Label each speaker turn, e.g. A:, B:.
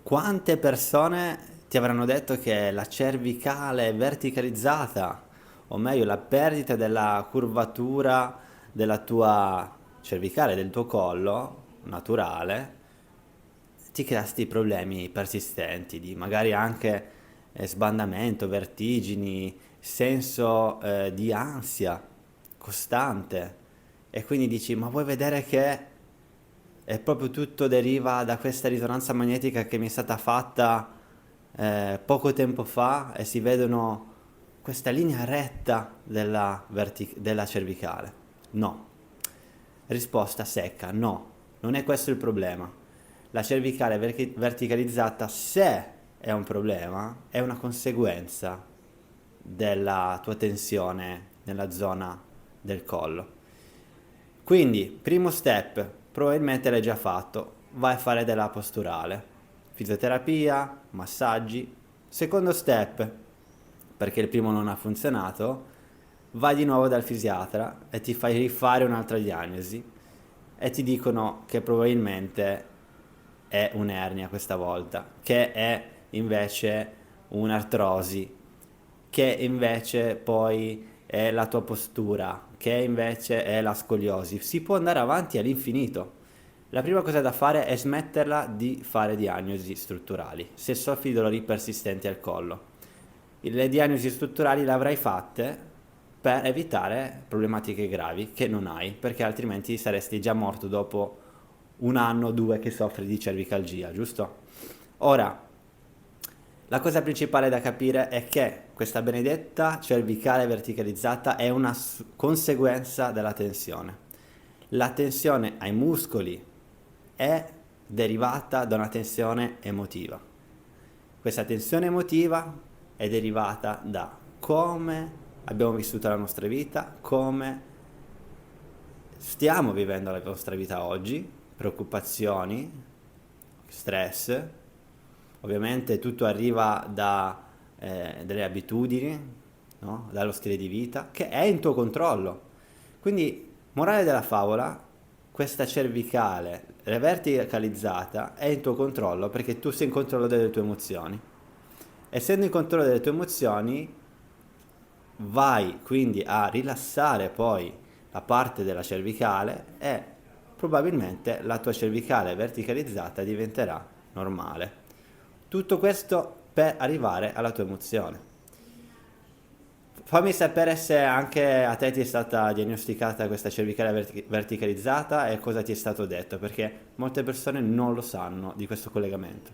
A: Quante persone ti avranno detto che la cervicale verticalizzata, o meglio la perdita della curvatura della tua cervicale, del tuo collo naturale, ti crea sti problemi persistenti di magari anche sbandamento, vertigini, senso di ansia costante e quindi dici ma vuoi vedere che è proprio tutto deriva da questa risonanza magnetica che mi è stata fatta poco tempo fa e si vedono questa linea retta della cervicale. No. Risposta secca, no. Non è questo il problema. La cervicale verticalizzata, se è un problema, è una conseguenza della tua tensione nella zona del collo. Quindi, primo step, probabilmente l'hai già fatto, vai a fare della posturale, fisioterapia, massaggi. Secondo step, perché il primo non ha funzionato, vai di nuovo dal fisiatra e ti fai rifare un'altra diagnosi e ti dicono che probabilmente è un'ernia questa volta, che è invece un'artrosi, che invece poi è la tua postura, che invece è la scoliosi. Si può andare avanti all'infinito. La prima cosa da fare è smetterla di fare diagnosi strutturali, se soffri di dolori persistenti al collo. Le diagnosi strutturali le avrai fatte per evitare problematiche gravi che non hai, perché altrimenti saresti già morto dopo un anno o due che soffri di cervicalgia, giusto? Ora, la cosa principale da capire è che questa benedetta cervicale verticalizzata è una conseguenza della tensione. La tensione ai muscoli è derivata da una tensione emotiva. Questa tensione emotiva è derivata da come abbiamo vissuto la nostra vita, come stiamo vivendo la nostra vita oggi, preoccupazioni, stress. Ovviamente tutto arriva da delle abitudini, no? Dallo stile di vita, che è in tuo controllo. Quindi, morale della favola, questa cervicale verticalizzata è in tuo controllo perché tu sei in controllo delle tue emozioni. Essendo in controllo delle tue emozioni, vai quindi a rilassare poi la parte della cervicale e probabilmente la tua cervicale verticalizzata diventerà normale. Tutto questo per arrivare alla tua emozione. Fammi sapere se anche a te ti è stata diagnosticata questa cervicale verticalizzata e cosa ti è stato detto, perché molte persone non lo sanno di questo collegamento.